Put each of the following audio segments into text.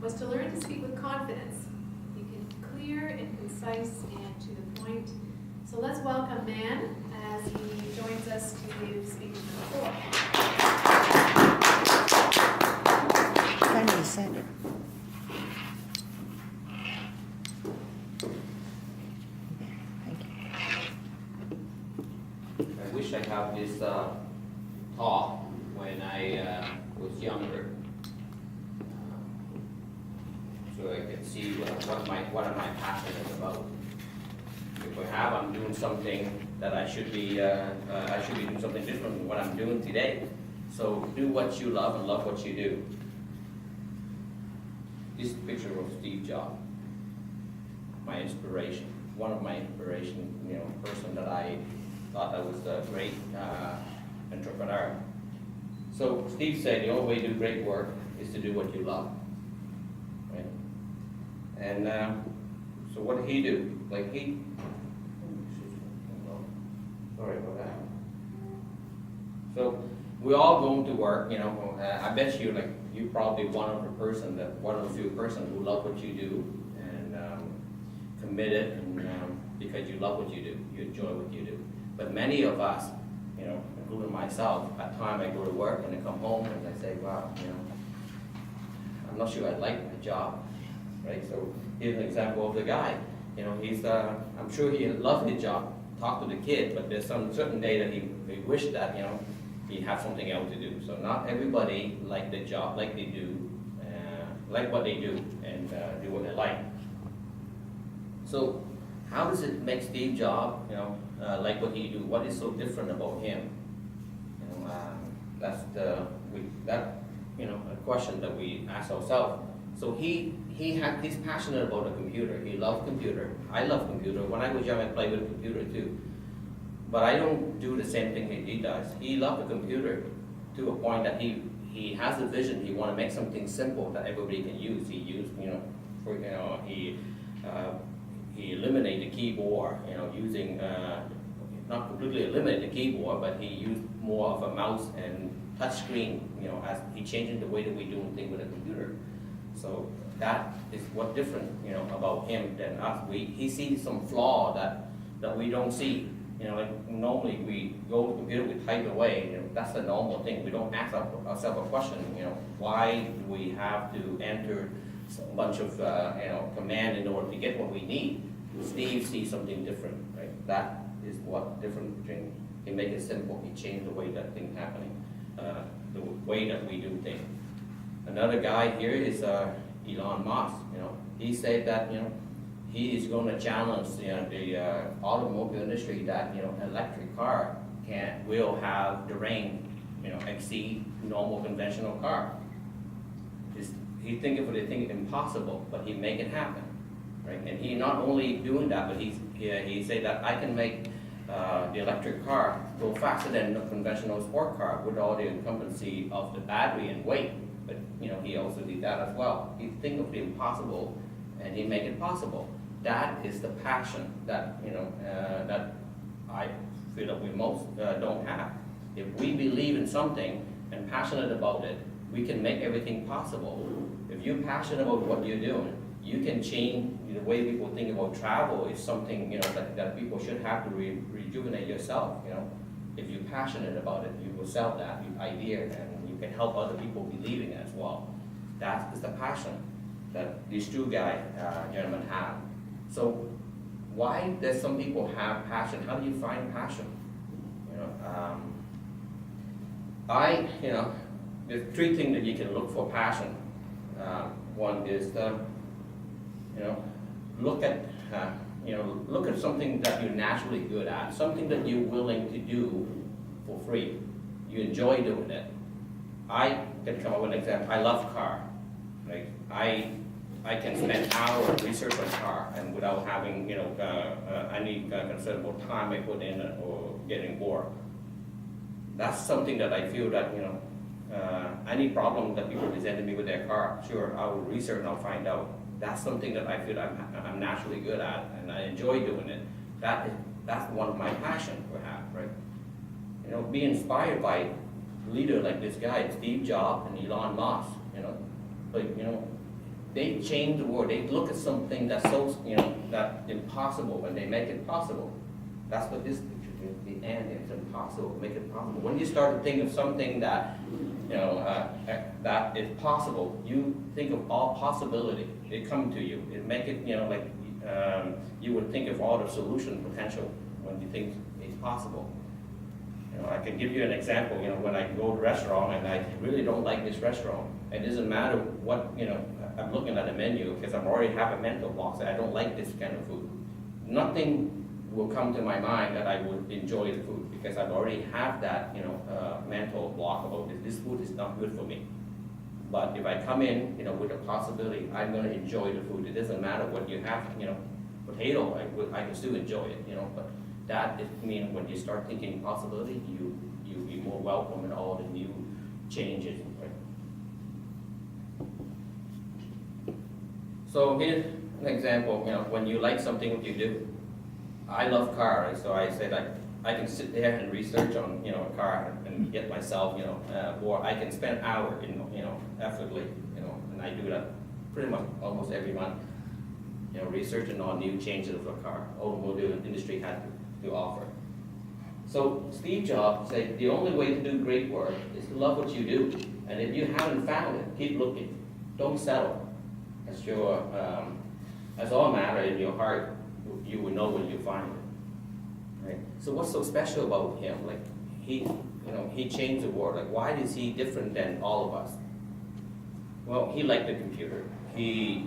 was to learn to speak with confidence. You can be clear and concise and to the point. So let's welcome Man as he joins us to give speaking number 4. I need to send it. Thank you. I wish I had this talk when I was younger, so I could see what am I passionate about. If perhaps I'm doing something that I should be doing something different than what I'm doing today. So do what you love and love what you do. This picture of Steve Jobs, my inspiration, one of my inspiration, person that I thought that was a great entrepreneur. So Steve said the only way to do great work is to do what you love, right? And so what did he do? Sorry about that. So we all going to work, I bet you probably one of the few person who love what you do and committed and because you love what you do, you enjoy what you do. But many of us, including myself, at times I go to work and I come home and I say, wow, I'm not sure I like my job, right? So here's an example of the guy. He's I'm sure he loved his job, talk to the kid, but there's some certain day that he wished that he have something else to do. So not everybody like the job, like they do, like what they do, and do what they like. So how does it make Steve Jobs, like what he do? What is so different about him? That's a question that we ask ourselves. So he's passionate about a computer. He loves computer. I love computer. When I was young, I played with a computer too. But I don't do the same thing he does. He loved the computer to a point that he has a vision. He want to make something simple that everybody can use. He eliminated the keyboard, using not completely eliminate the keyboard, but he used more of a mouse and touch screen, as he changing the way that we do things with a computer. So that is what different, about him than us. He sees some flaw that we don't see. Like normally we go to the computer, we type away. That's the normal thing. We don't ask ourselves a question. Why do we have to enter a bunch of command in order to get what we need? Steve sees something different, right? That is what different between. He make it simple. He changed the way that things happening, the way that we do things. Another guy here is Elon Musk. He said that he is going to challenge the automobile industry that electric car will have the range exceed normal conventional car. He think impossible, but he make it happen, right? And he not only doing that, but he said that I can make the electric car go faster than a conventional sport car with all the incumbency of the battery and weight. But he also did that as well. He think of the impossible, and he make it possible. That is the passion that that I feel that we most don't have. If we believe in something and passionate about it, we can make everything possible. If you're passionate about what you're doing, you can change the way people think about travel. Is something that people should have to rejuvenate yourself. If you're passionate about it, you will sell that idea, and you can help other people believing it as well. That is the passion that these two gentlemen have. So why does some people have passion? How do you find passion? There's three things that you can look for passion. One is look at something that you're naturally good at, something that you're willing to do for free. You enjoy doing it. I can come up with an example. I love car. Right? I can spend hours researching a car and without having any considerable time I put in it or getting bored. That's something that I feel that any problem that people present to me with their car, sure, I will research and I'll find out. That's something that I feel I'm naturally good at, and I enjoy doing it. That's one of my passions, perhaps, right? Be inspired by a leader like this guy, Steve Jobs and Elon Musk. they change the world. They look at something that's so, that impossible, and they make it possible. That's what this picture is. The end is impossible. Make it possible. When you start to think of something that, that is possible, you think of all possibility. It come to you. It make it, you would think of all the solution potential when you think it's possible. I can give you an example. When I go to a restaurant and I really don't like this restaurant, it doesn't matter what, I'm looking at the menu because I already have a mental block that I don't like this kind of food. Nothing will come to my mind that I would enjoy the food because I've already have that, mental block about this food is not good for me. But if I come in, with a possibility, I'm going to enjoy the food. It doesn't matter what you have, potato, I can still enjoy it, but that is when you start thinking possibility, you'll be more welcome in all the new changes. Right? So here's an example, when you like something, what you do. I love cars, right? So I said I can sit there and research on, a car and get myself, or I can spend hours, effortlessly, and I do that pretty much almost every month, researching on new changes of a car, automobile industry had to offer. So Steve Jobs said the only way to do great work is to love what you do, and if you haven't found it, keep looking. Don't settle. That's all matter in your heart. You will know when you find it. Right? So what's so special about him? Like he changed the world. Like why is he different than all of us? Well, he liked the computer. He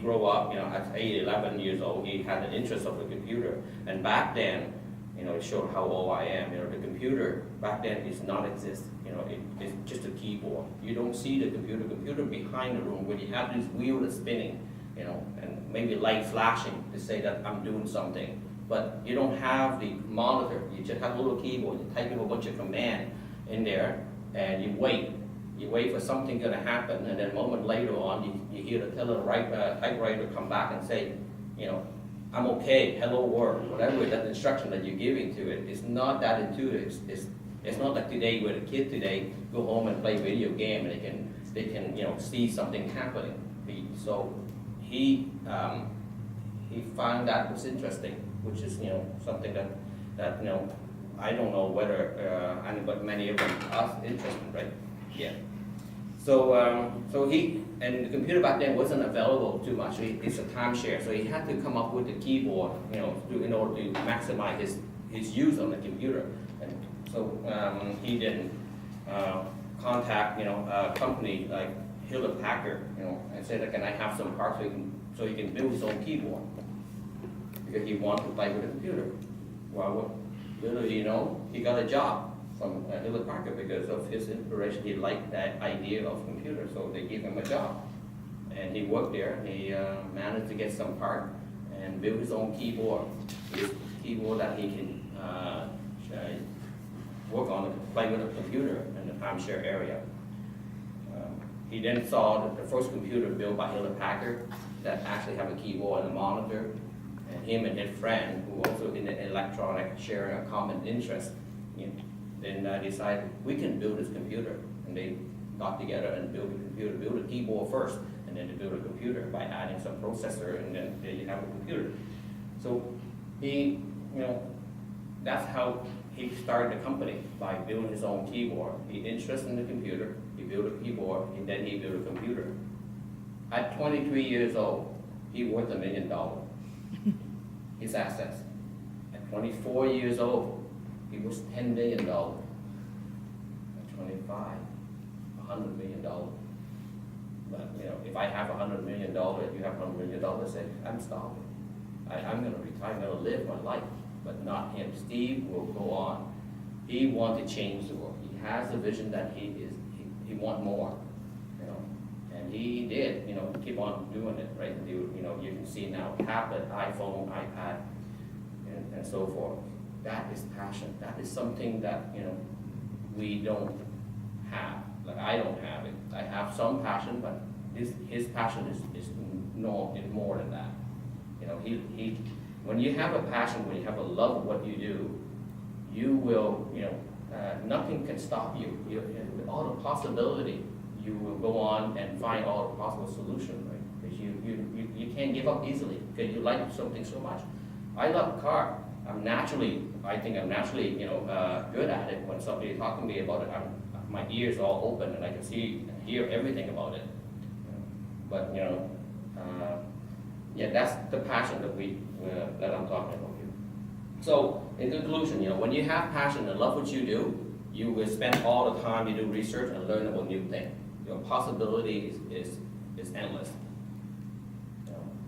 grew up, at 11 years old, he had an interest of the computer. And back then, it showed how old I am. The computer back then is not exist. It's just a keyboard. You don't see the computer behind the room when you have this wheel that's spinning, and maybe light flashing to say that I'm doing something. But you don't have the monitor. You just have a little keyboard. You type in a bunch of command in there, and you wait. You wait for something going to happen, and then a moment later on, you hear the typewriter come back and say, I'm okay, hello world, whatever that instruction that you're giving to it. It's not that intuitive. It's not like today where the kid today go home and play video game and they can see something happening. So he found that was interesting, which is something that I don't know whether but many of us interested, right? Yeah. So he, and the computer back then wasn't available too much. It's a timeshare, so he had to come up with the keyboard, in order to maximize his use on the computer. And so he didn't contact, a company like Hewlett Packard, and said, can I have some parts so he can build his own keyboard? Because he wanted to play with the computer. Well, little do you know, he got a job from Hewlett Packard because of his inspiration. He liked that idea of computer, so they gave him a job. And he worked there. He managed to get some part and build his own keyboard. His keyboard that he can work on, play with a computer in the timeshare area. He then saw the first computer built by Hewlett Packard that actually have a keyboard and a monitor. And him and his friend, who also in the electronic, sharing a common interest, then decided we can build this computer. And they got together and built a computer, build a keyboard first, and then to build a computer by adding some processor, and then there you have a computer. So he, that's how he started the company, by building his own keyboard. He interested in the computer, he built a keyboard, and then he built a computer. At 23 years old, he worth $1 million. His assets. At 24 years old, he was $10 million. At 25, $100 million. But if I have $100 million, if you have $100 million, say, I'm stopping. I'm going to retire. I'm going to live my life. But not him. Steve will go on. He wants to change the world. He has a vision that he wants more. And he did. Keep on doing it, right? You can see now tablet, iPhone, iPad, and so forth. That is passion. That is something that we don't have. Like I don't have it. I have some passion, but his passion is more than that. He when you have a passion, when you have a love of what you do, you will nothing can stop you. With all the possibility, you will go on and find all the possible solutions. Right? give up easily because you like something so much. I love car. I think I'm naturally, good at it. When somebody is talking to me about it, my ears are all open and I can hear everything about it. But that's the passion that I'm talking about here. So, in conclusion, when you have passion and love what you do, you will spend all the time you do research and learn about new things. Your possibility is endless.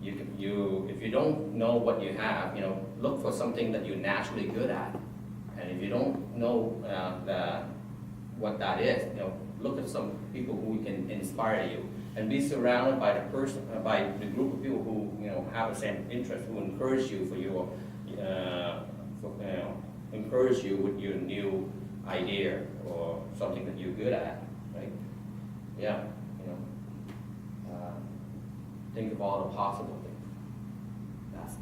If you don't know what you have, look for something that you're naturally good at. And if you don't know what that is, look at some people who can inspire you, and be surrounded by the group of people who have the same interest, who encourage you encourage you with your new idea or something that you're good at, right? Yeah, think of all the possible things. That's